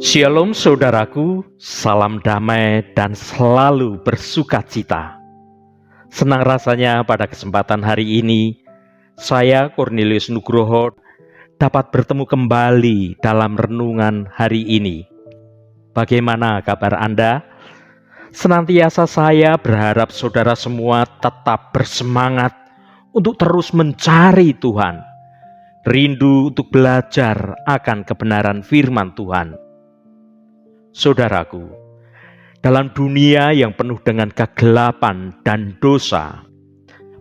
Shalom saudaraku, salam damai dan selalu bersukacita. Senang rasanya pada kesempatan hari ini, saya Cornelius Nugroho dapat bertemu kembali dalam renungan hari ini. Bagaimana kabar Anda? Senantiasa saya berharap saudara semua tetap bersemangat untuk terus mencari Tuhan. Rindu untuk belajar akan kebenaran firman Tuhan. Saudaraku, dalam dunia yang penuh dengan kegelapan dan dosa,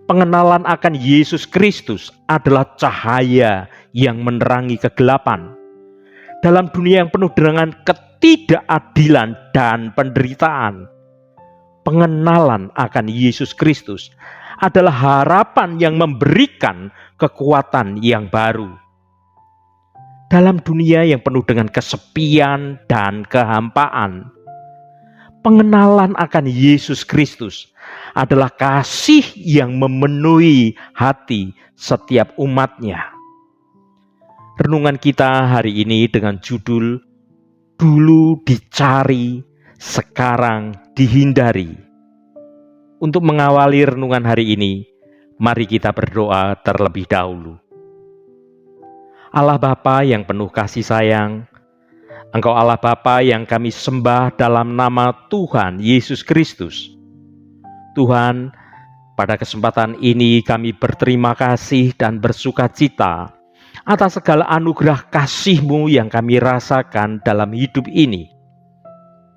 pengenalan akan Yesus Kristus adalah cahaya yang menerangi kegelapan. Dalam dunia yang penuh dengan ketidakadilan dan penderitaan, pengenalan akan Yesus Kristus adalah harapan yang memberikan kekuatan yang baru. Dalam dunia yang penuh dengan kesepian dan kehampaan, pengenalan akan Yesus Kristus adalah kasih yang memenuhi hati setiap umatnya. Renungan kita hari ini dengan judul Dulu Dicari, Sekarang Dihindari. Untuk mengawali renungan hari ini, mari kita berdoa terlebih dahulu. Allah Bapa yang penuh kasih sayang, Engkau Allah Bapa yang kami sembah dalam nama Tuhan Yesus Kristus. Tuhan, pada kesempatan ini kami berterima kasih dan bersukacita atas segala anugerah kasih-Mu yang kami rasakan dalam hidup ini.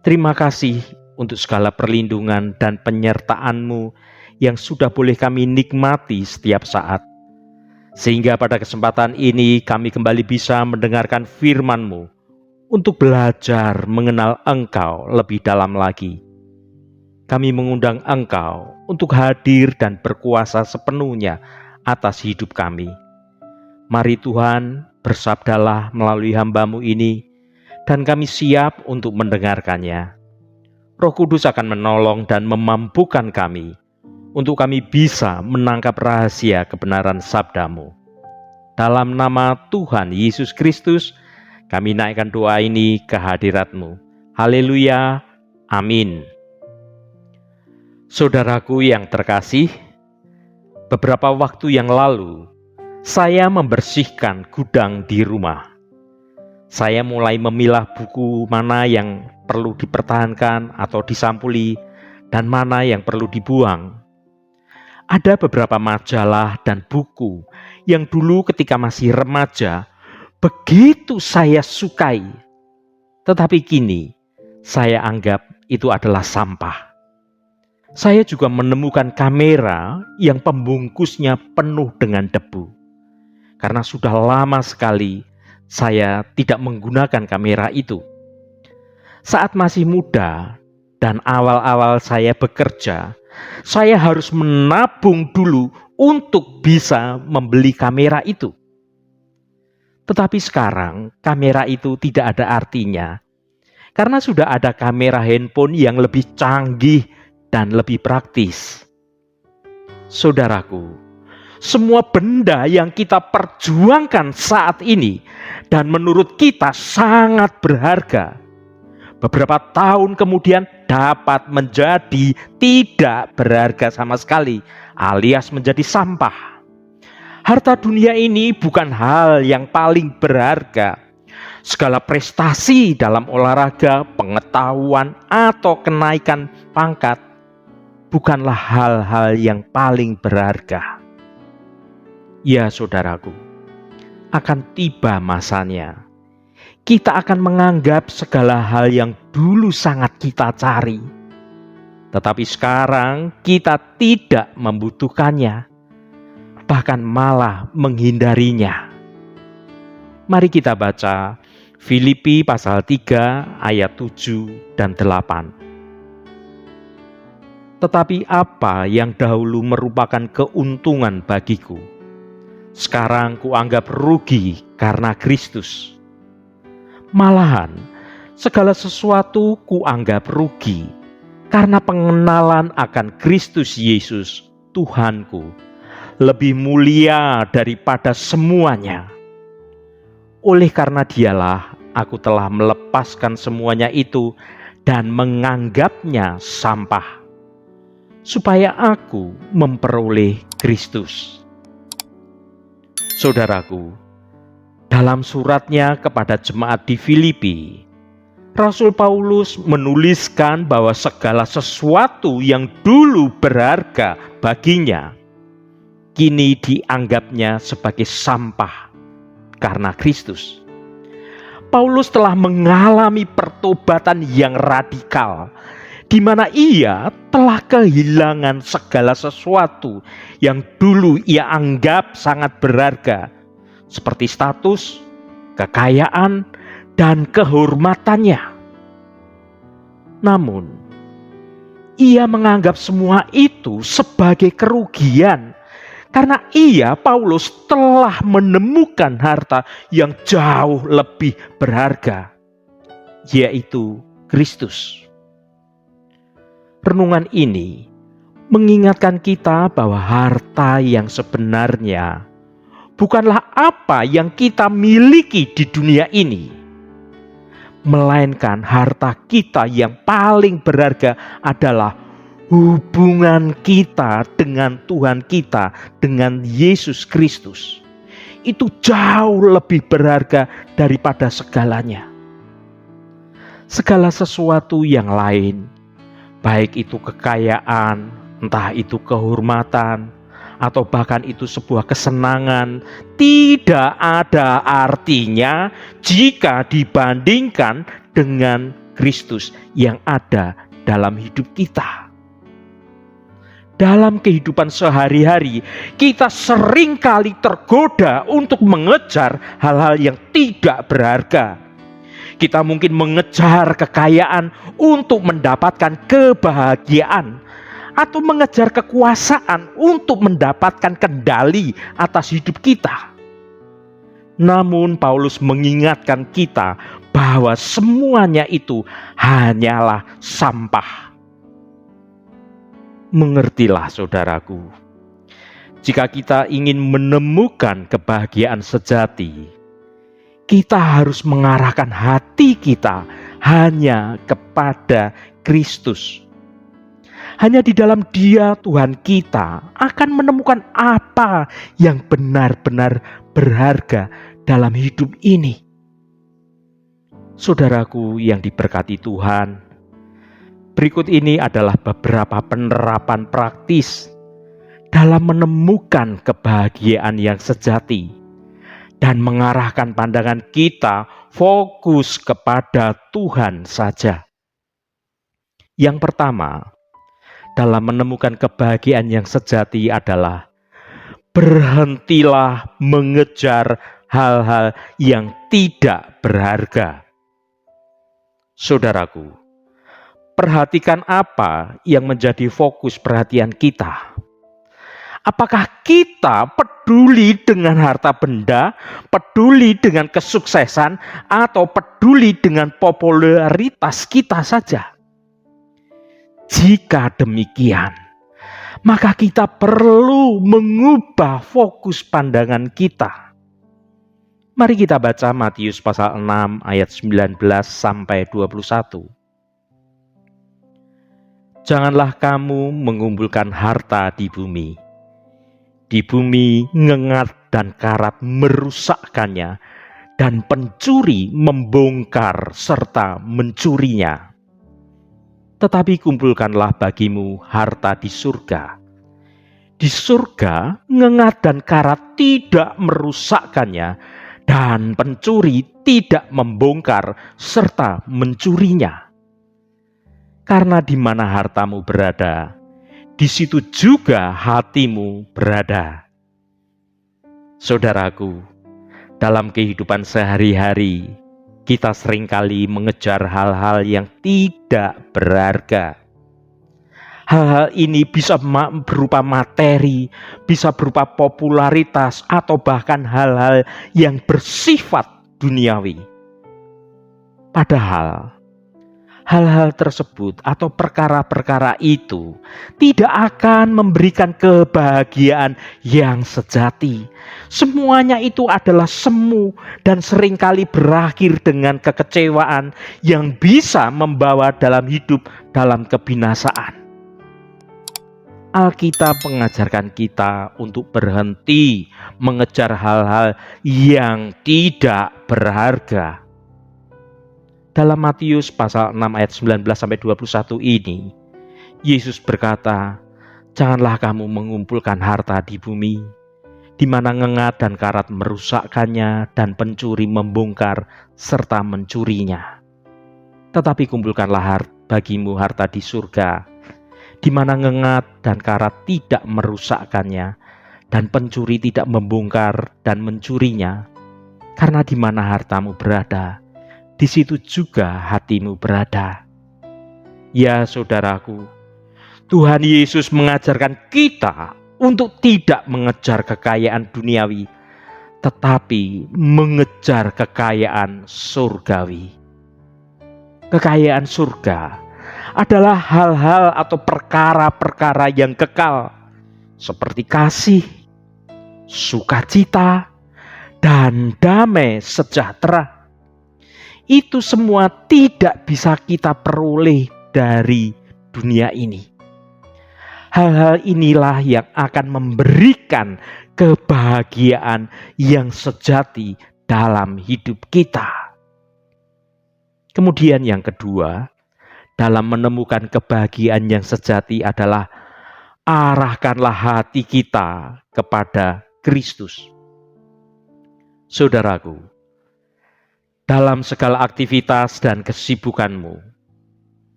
Terima kasih untuk segala perlindungan dan penyertaan-Mu yang sudah boleh kami nikmati setiap saat. Sehingga pada kesempatan ini kami kembali bisa mendengarkan firman-Mu untuk belajar mengenal Engkau lebih dalam lagi. Kami mengundang Engkau untuk hadir dan berkuasa sepenuhnya atas hidup kami. Mari Tuhan, bersabdalah melalui hamba-Mu ini, dan kami siap untuk mendengarkannya. Roh Kudus akan menolong dan memampukan kami untuk kami bisa menangkap rahasia kebenaran sabda-Mu. Dalam nama Tuhan Yesus Kristus, kami naikkan doa ini ke hadirat-Mu. Haleluya, amin. Saudaraku yang terkasih, beberapa waktu yang lalu, saya membersihkan gudang di rumah. Saya mulai memilah buku mana yang perlu dipertahankan atau disampuli, dan mana yang perlu dibuang. Ada beberapa majalah dan buku yang dulu ketika masih remaja begitu saya sukai, tetapi kini saya anggap itu adalah sampah. Saya juga menemukan kamera yang pembungkusnya penuh dengan debu. Karena sudah lama sekali saya tidak menggunakan kamera itu. Saat masih muda dan awal-awal saya bekerja, saya harus menabung dulu untuk bisa membeli kamera itu. Tetapi sekarang kamera itu tidak ada artinya, karena sudah ada kamera handphone yang lebih canggih dan lebih praktis. Saudaraku, semua benda yang kita perjuangkan saat ini dan menurut kita sangat berharga, beberapa tahun kemudian dapat menjadi tidak berharga sama sekali, alias menjadi sampah. Harta dunia ini bukan hal yang paling berharga. Segala prestasi dalam olahraga, pengetahuan, atau kenaikan pangkat bukanlah hal-hal yang paling berharga. Ya saudaraku, akan tiba masanya kita akan menganggap segala hal yang dulu sangat kita cari, tetapi sekarang kita tidak membutuhkannya, bahkan malah menghindarinya. Mari kita baca Filipi pasal 3 ayat 7 dan 8. Tetapi apa yang dahulu merupakan keuntungan bagiku, sekarang kuanggap rugi karena Kristus. Malahan, segala sesuatu kuanggap rugi karena pengenalan akan Kristus Yesus, Tuhanku, lebih mulia daripada semuanya. Oleh karena Dialah aku telah melepaskan semuanya itu dan menganggapnya sampah, supaya aku memperoleh Kristus. Saudaraku, dalam suratnya kepada jemaat di Filipi, Rasul Paulus menuliskan bahwa segala sesuatu yang dulu berharga baginya, kini dianggapnya sebagai sampah karena Kristus. Paulus telah mengalami pertobatan yang radikal, di mana ia telah kehilangan segala sesuatu yang dulu ia anggap sangat berharga, seperti status, kekayaan, dan kehormatannya. Namun, ia menganggap semua itu sebagai kerugian, karena ia, Paulus, telah menemukan harta yang jauh lebih berharga, yaitu Kristus. Renungan ini mengingatkan kita bahwa harta yang sebenarnya bukanlah apa yang kita miliki di dunia ini, melainkan harta kita yang paling berharga adalah hubungan kita dengan Tuhan kita, dengan Yesus Kristus. Itu jauh lebih berharga daripada segalanya. Segala sesuatu yang lain, baik itu kekayaan, entah itu kehormatan, atau bahkan itu sebuah kesenangan, tidak ada artinya jika dibandingkan dengan Kristus yang ada dalam hidup kita. Dalam kehidupan sehari-hari, kita seringkali tergoda untuk mengejar hal-hal yang tidak berharga. Kita mungkin mengejar kekayaan untuk mendapatkan kebahagiaan, atau mengejar kekuasaan untuk mendapatkan kendali atas hidup kita. Namun Paulus mengingatkan kita bahwa semuanya itu hanyalah sampah. Mengertilah saudaraku, jika kita ingin menemukan kebahagiaan sejati, kita harus mengarahkan hati kita hanya kepada Kristus. Hanya di dalam Dia, Tuhan kita, akan menemukan apa yang benar-benar berharga dalam hidup ini. Saudaraku yang diberkati Tuhan, berikut ini adalah beberapa penerapan praktis dalam menemukan kebahagiaan yang sejati dan mengarahkan pandangan kita fokus kepada Tuhan saja. Yang pertama, dalam menemukan kebahagiaan yang sejati adalah berhentilah mengejar hal-hal yang tidak berharga. Saudaraku, perhatikan apa yang menjadi fokus perhatian kita. Apakah kita peduli dengan harta benda, peduli dengan kesuksesan, atau peduli dengan popularitas kita saja? Jika demikian, maka kita perlu mengubah fokus pandangan kita. Mari kita baca Matius pasal 6 ayat 19 sampai 21. Janganlah kamu mengumpulkan harta di bumi. Di bumi ngengat dan karat merusakkannya, dan pencuri membongkar serta mencurinya. Tetapi kumpulkanlah bagimu harta di surga. Di surga, ngengat dan karat tidak merusakkannya, dan pencuri tidak membongkar serta mencurinya. Karena di mana hartamu berada, di situ juga hatimu berada. Saudaraku, dalam kehidupan sehari-hari, kita seringkali mengejar hal-hal yang tidak berharga. Hal-hal ini bisa berupa materi, bisa berupa popularitas, atau bahkan hal-hal yang bersifat duniawi. Padahal, hal-hal tersebut atau perkara-perkara itu tidak akan memberikan kebahagiaan yang sejati. Semuanya itu adalah semu dan seringkali berakhir dengan kekecewaan yang bisa membawa dalam hidup dalam kebinasaan. Alkitab mengajarkan kita untuk berhenti mengejar hal-hal yang tidak berharga. Dalam Matius pasal 6 ayat 19-21 ini, Yesus berkata, "Janganlah kamu mengumpulkan harta di bumi, di mana ngengat dan karat merusakkannya dan pencuri membongkar serta mencurinya. Tetapi kumpulkanlah bagimu harta di surga, di mana ngengat dan karat tidak merusakkannya dan pencuri tidak membongkar dan mencurinya. Karena di mana hartamu berada, di situ juga hatimu berada." Ya saudaraku, Tuhan Yesus mengajarkan kita untuk tidak mengejar kekayaan duniawi, tetapi mengejar kekayaan surgawi. Kekayaan surga adalah hal-hal atau perkara-perkara yang kekal, seperti kasih, sukacita, dan damai sejahtera. Itu semua tidak bisa kita peroleh dari dunia ini. Hal-hal inilah yang akan memberikan kebahagiaan yang sejati dalam hidup kita. Kemudian yang kedua, dalam menemukan kebahagiaan yang sejati adalah arahkanlah hati kita kepada Kristus. Saudaraku, dalam segala aktivitas dan kesibukanmu,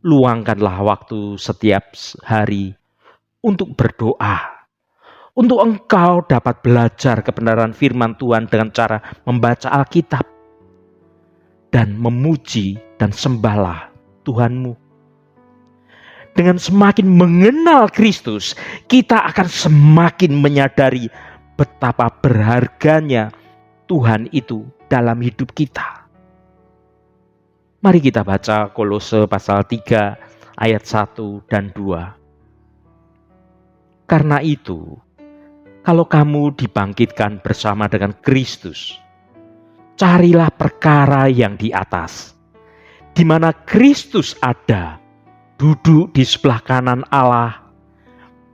luangkanlah waktu setiap hari untuk berdoa, untuk engkau dapat belajar kebenaran firman Tuhan dengan cara membaca Alkitab dan memuji dan sembahlah Tuhanmu. Dengan semakin mengenal Kristus, kita akan semakin menyadari betapa berharganya Tuhan itu dalam hidup kita. Mari kita baca Kolose pasal 3 ayat 1 dan 2. Karena itu, kalau kamu dibangkitkan bersama dengan Kristus, carilah perkara yang di atas, di mana Kristus ada, duduk di sebelah kanan Allah.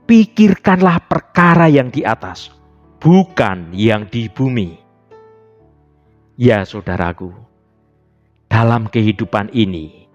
Pikirkanlah perkara yang di atas, bukan yang di bumi. Ya saudaraku, dalam kehidupan ini,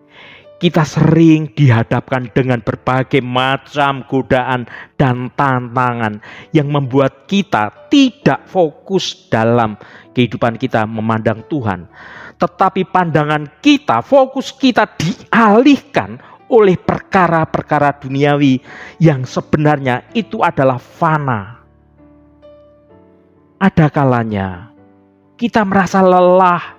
kita sering dihadapkan dengan berbagai macam godaan dan tantangan yang membuat kita tidak fokus dalam kehidupan kita memandang Tuhan. Tetapi pandangan kita, fokus kita dialihkan oleh perkara-perkara duniawi yang sebenarnya itu adalah fana. Ada kalanya kita merasa lelah,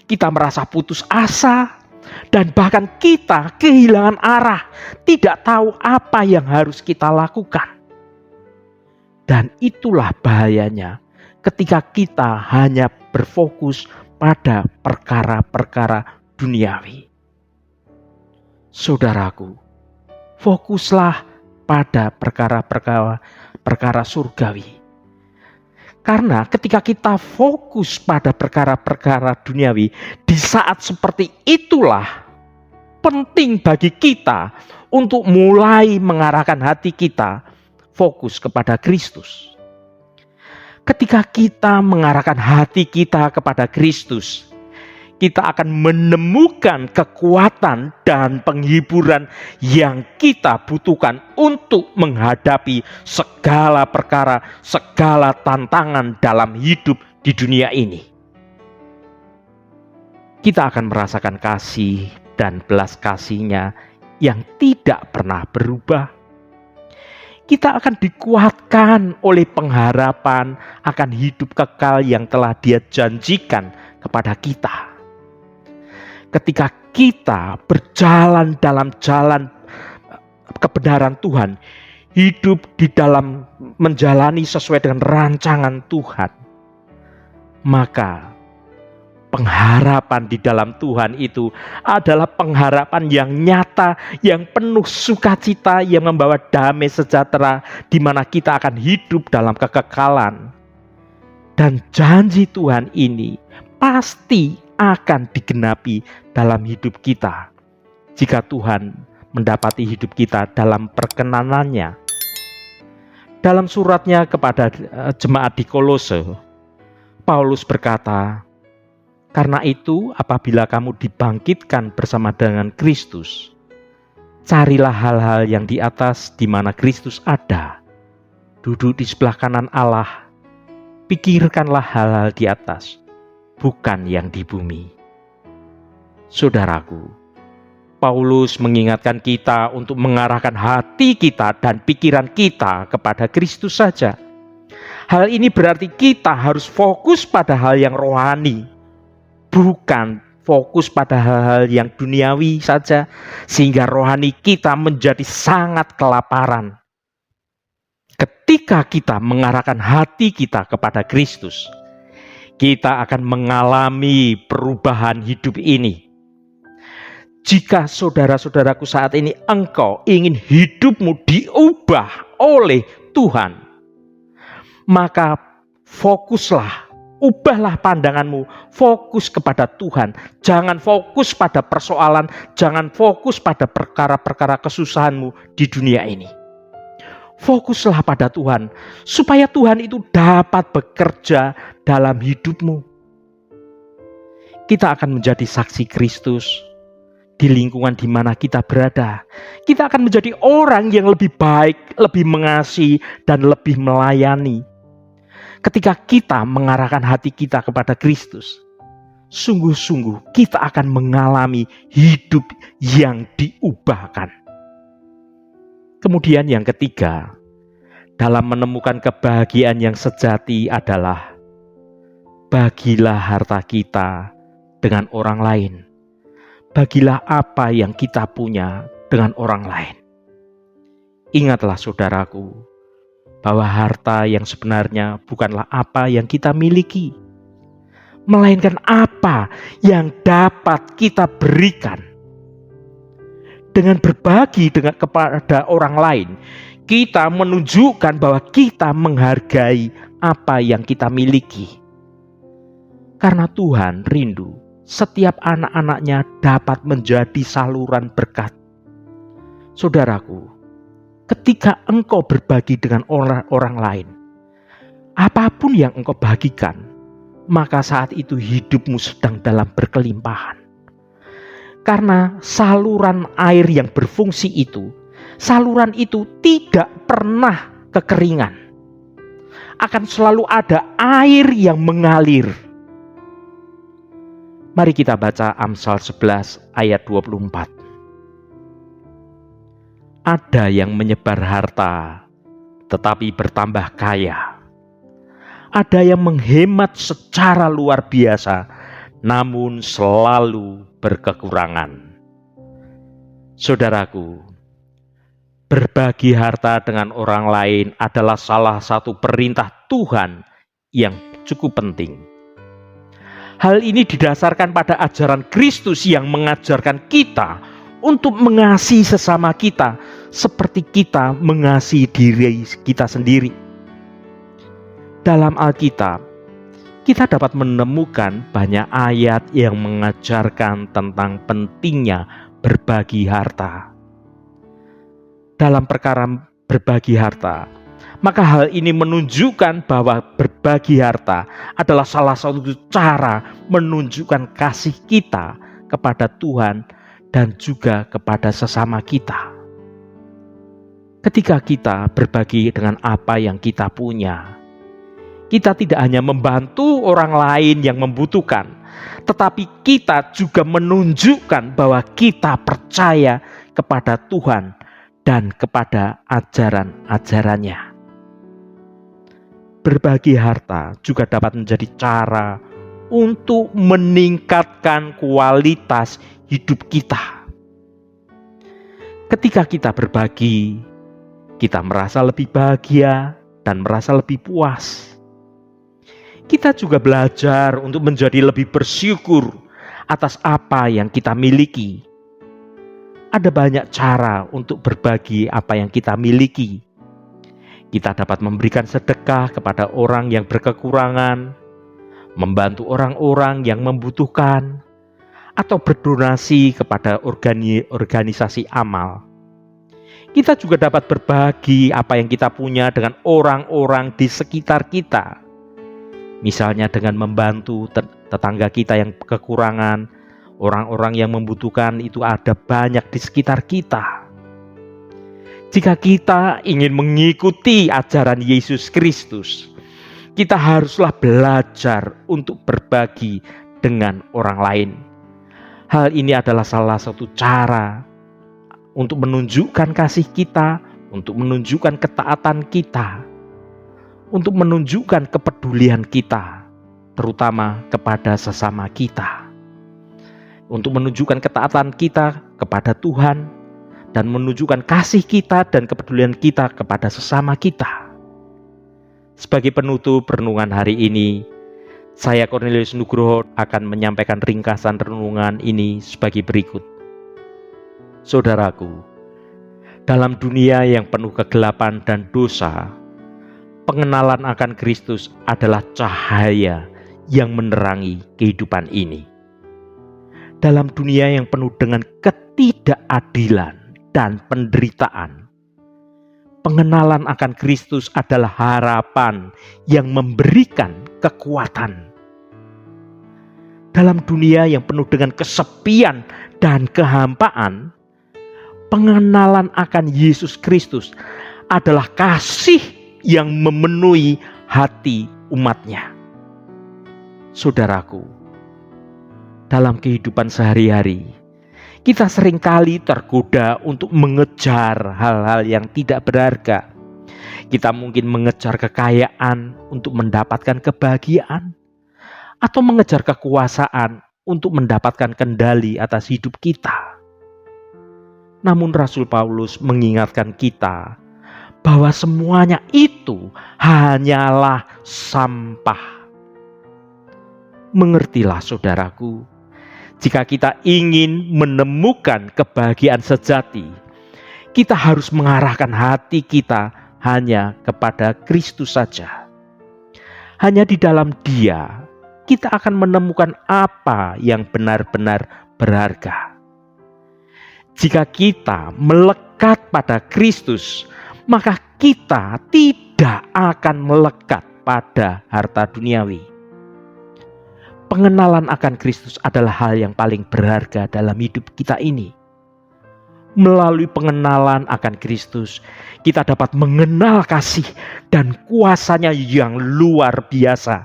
kita merasa putus asa, dan bahkan kita kehilangan arah, tidak tahu apa yang harus kita lakukan. Dan itulah bahayanya ketika kita hanya berfokus pada perkara-perkara duniawi. Saudaraku, fokuslah pada perkara-perkara surgawi. Karena ketika kita fokus pada perkara-perkara duniawi, di saat seperti itulah penting bagi kita untuk mulai mengarahkan hati kita fokus kepada Kristus. Ketika kita mengarahkan hati kita kepada Kristus, kita akan menemukan kekuatan dan penghiburan yang kita butuhkan untuk menghadapi segala perkara, segala tantangan dalam hidup di dunia ini. Kita akan merasakan kasih dan belas kasih-Nya yang tidak pernah berubah. Kita akan dikuatkan oleh pengharapan akan hidup kekal yang telah Dia janjikan kepada kita. Ketika kita berjalan dalam jalan kebenaran Tuhan, hidup di dalam menjalani sesuai dengan rancangan Tuhan, maka Pengharapan di dalam Tuhan itu adalah pengharapan yang nyata, yang penuh sukacita, yang membawa damai sejahtera, di mana kita akan hidup dalam kekekalan. Dan janji Tuhan ini pasti akan digenapi dalam hidup kita, jika Tuhan mendapati hidup kita dalam perkenanannya. Dalam suratnya kepada jemaat di Kolose, Paulus berkata, "Karena itu, apabila kamu dibangkitkan bersama dengan Kristus, carilah hal-hal yang di atas di mana Kristus ada, duduk di sebelah kanan Allah. Pikirkanlah hal-hal di atas, bukan yang di bumi." Saudaraku, Paulus mengingatkan kita untuk mengarahkan hati kita dan pikiran kita kepada Kristus saja. Hal ini berarti kita harus fokus pada hal yang rohani, bukan fokus pada hal-hal yang duniawi saja, sehingga rohani kita menjadi sangat kelaparan. Ketika kita mengarahkan hati kita kepada Kristus, kita akan mengalami perubahan hidup ini. Jika saudara-saudaraku saat ini engkau ingin hidupmu diubah oleh Tuhan, maka fokuslah, ubahlah pandanganmu, fokus kepada Tuhan. Jangan fokus pada persoalan, jangan fokus pada perkara-perkara kesusahanmu di dunia ini. Fokuslah pada Tuhan, supaya Tuhan itu dapat bekerja dalam hidupmu. Kita akan menjadi saksi Kristus di lingkungan di mana kita berada. Kita akan menjadi orang yang lebih baik, lebih mengasihi, dan lebih melayani. Ketika kita mengarahkan hati kita kepada Kristus, sungguh-sungguh kita akan mengalami hidup yang diubahkan. Kemudian yang ketiga, dalam menemukan kebahagiaan yang sejati adalah bagilah harta kita dengan orang lain. Bagilah apa yang kita punya dengan orang lain. Ingatlah saudaraku, bahwa harta yang sebenarnya bukanlah apa yang kita miliki, melainkan apa yang dapat kita berikan. Dengan berbagi kepada orang lain, kita menunjukkan bahwa kita menghargai apa yang kita miliki. Karena Tuhan rindu setiap anak-anaknya dapat menjadi saluran berkat. Saudaraku, ketika engkau berbagi dengan orang lain, apapun yang engkau bagikan, maka saat itu hidupmu sedang dalam berkelimpahan. Karena saluran air yang berfungsi itu, saluran itu tidak pernah kekeringan. Akan selalu ada air yang mengalir. Mari kita baca Amsal 11 ayat 24. Ada yang menyebar harta, tetapi bertambah kaya. Ada yang menghemat secara luar biasa, namun selalu berkekurangan. Saudaraku, berbagi harta dengan orang lain adalah salah satu perintah Tuhan yang cukup penting. Hal ini didasarkan pada ajaran Kristus yang mengajarkan kita untuk mengasihi sesama kita seperti kita mengasihi diri kita sendiri. Dalam Alkitab, kita dapat menemukan banyak ayat yang mengajarkan tentang pentingnya berbagi harta. Dalam perkara berbagi harta, maka hal ini menunjukkan bahwa berbagi harta adalah salah satu cara menunjukkan kasih kita kepada Tuhan dan juga kepada sesama kita. Ketika kita berbagi dengan apa yang kita punya, kita tidak hanya membantu orang lain yang membutuhkan, tetapi kita juga menunjukkan bahwa kita percaya kepada Tuhan dan kepada ajaran-ajarannya. Berbagi harta juga dapat menjadi cara untuk meningkatkan kualitas hidup kita. Ketika kita berbagi, kita merasa lebih bahagia dan merasa lebih puas. kita juga belajar untuk menjadi lebih bersyukur atas apa yang kita miliki. Ada banyak cara untuk berbagi apa yang kita miliki. Kita dapat memberikan sedekah kepada orang yang berkekurangan, membantu orang-orang yang membutuhkan, atau berdonasi kepada organisasi amal. Kita juga dapat berbagi apa yang kita punya dengan orang-orang di sekitar kita. Misalnya dengan membantu tetangga kita yang kekurangan, orang-orang yang membutuhkan itu ada banyak di sekitar kita. Jika kita ingin mengikuti ajaran Yesus Kristus, kita haruslah belajar untuk berbagi dengan orang lain. Hal ini adalah salah satu cara untuk menunjukkan kasih kita, untuk menunjukkan ketaatan kita, untuk menunjukkan kepedulian kita, terutama kepada sesama kita. Untuk menunjukkan ketaatan kita kepada Tuhan, dan menunjukkan kasih kita dan kepedulian kita kepada sesama kita. Sebagai penutup renungan hari ini, saya Cornelius Nugroho akan menyampaikan ringkasan renungan ini sebagai berikut. Saudaraku, dalam dunia yang penuh kegelapan dan dosa, pengenalan akan Kristus adalah cahaya yang menerangi kehidupan ini. Dalam dunia yang penuh dengan ketidakadilan dan penderitaan, pengenalan akan Kristus adalah harapan yang memberikan kekuatan. Dalam dunia yang penuh dengan kesepian dan kehampaan, pengenalan akan Yesus Kristus adalah kasih yang memenuhi hati umatnya. Saudaraku, dalam kehidupan sehari-hari, kita seringkali tergoda untuk mengejar hal-hal yang tidak berharga. Kita mungkin mengejar kekayaan untuk mendapatkan kebahagiaan, atau mengejar kekuasaan untuk mendapatkan kendali atas hidup kita. Namun Rasul Paulus mengingatkan kita bahwa semuanya itu hanyalah sampah. Mengertilah saudaraku, jika kita ingin menemukan kebahagiaan sejati, kita harus mengarahkan hati kita hanya kepada Kristus saja. Hanya di dalam Dia, kita akan menemukan apa yang benar-benar berharga. Jika kita melekat pada Kristus, maka kita tidak akan melekat pada harta duniawi. Pengenalan akan Kristus adalah hal yang paling berharga dalam hidup kita ini. Melalui pengenalan akan Kristus, kita dapat mengenal kasih dan kuasa-Nya yang luar biasa.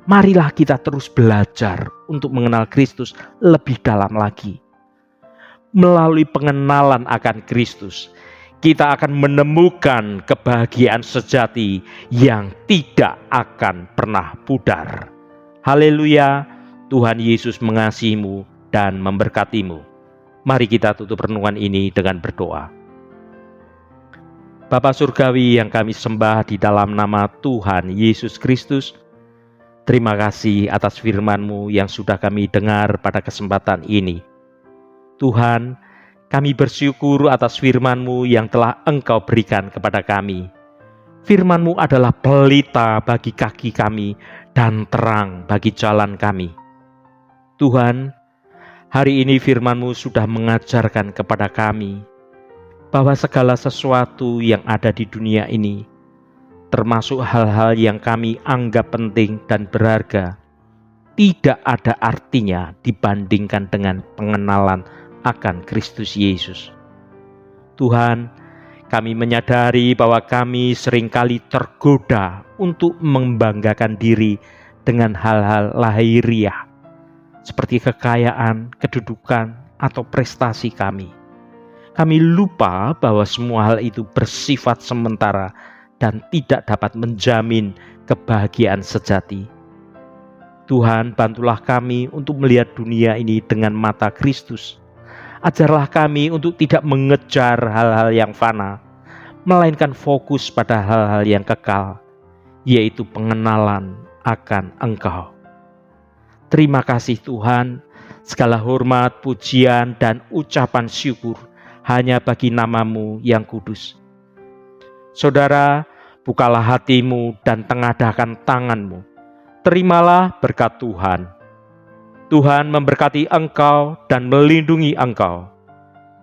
Marilah kita terus belajar untuk mengenal Kristus lebih dalam lagi. Melalui pengenalan akan Kristus, kita akan menemukan kebahagiaan sejati yang tidak akan pernah pudar. Haleluya, Tuhan Yesus mengasihimu dan memberkatimu. Mari kita tutup renungan ini dengan berdoa. Bapa Surgawi yang kami sembah di dalam nama Tuhan Yesus Kristus, terima kasih atas firman-Mu yang sudah kami dengar pada kesempatan ini. Tuhan, kami bersyukur atas firman-Mu yang telah Engkau berikan kepada kami. Firman-Mu adalah pelita bagi kaki kami dan terang bagi jalan kami. Tuhan, hari ini firman-Mu sudah mengajarkan kepada kami bahwa segala sesuatu yang ada di dunia ini, termasuk hal-hal yang kami anggap penting dan berharga, tidak ada artinya dibandingkan dengan pengenalan akan Kristus Yesus. Tuhan, kami menyadari bahwa kami seringkali tergoda untuk membanggakan diri dengan hal-hal lahiriah, seperti kekayaan, kedudukan, atau prestasi kami. Kami lupa bahwa semua hal itu bersifat sementara dan tidak dapat menjamin kebahagiaan sejati. Tuhan, bantulah kami untuk melihat dunia ini dengan mata Kristus. Ajarlah kami untuk tidak mengejar hal-hal yang fana, melainkan fokus pada hal-hal yang kekal, yaitu pengenalan akan Engkau. Terima kasih Tuhan, segala hormat, pujian, dan ucapan syukur hanya bagi nama-Mu yang kudus. Saudara, bukalah hatimu dan tengadahkan tanganmu. Terimalah berkat Tuhan. Tuhan memberkati engkau dan melindungi engkau.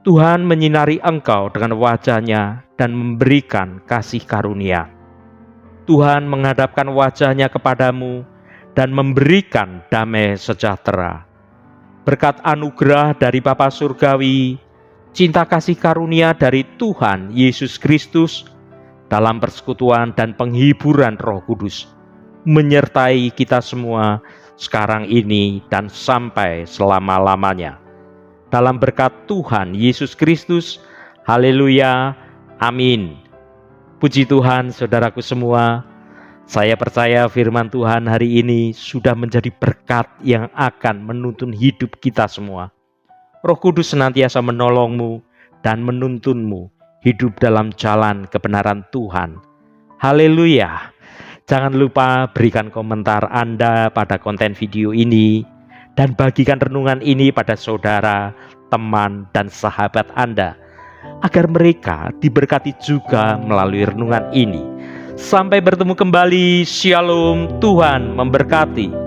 Tuhan menyinari engkau dengan wajah-Nya dan memberikan kasih karunia. Tuhan menghadapkan wajah-Nya kepadamu dan memberikan damai sejahtera. Berkat anugerah dari Bapa Surgawi, cinta kasih karunia dari Tuhan Yesus Kristus, dalam persekutuan dan penghiburan Roh Kudus, menyertai kita semua sekarang ini dan sampai selama-lamanya. Dalam berkat Tuhan Yesus Kristus, haleluya, amin. Puji Tuhan, saudaraku semua, saya percaya firman Tuhan hari ini sudah menjadi berkat yang akan menuntun hidup kita semua. Roh Kudus senantiasa menolongmu dan menuntunmu hidup dalam jalan kebenaran Tuhan. Haleluya. Jangan lupa berikan komentar Anda pada konten video ini dan bagikan renungan ini pada saudara, teman, dan sahabat Anda agar mereka diberkati juga melalui renungan ini. Sampai bertemu kembali. Shalom, Tuhan memberkati.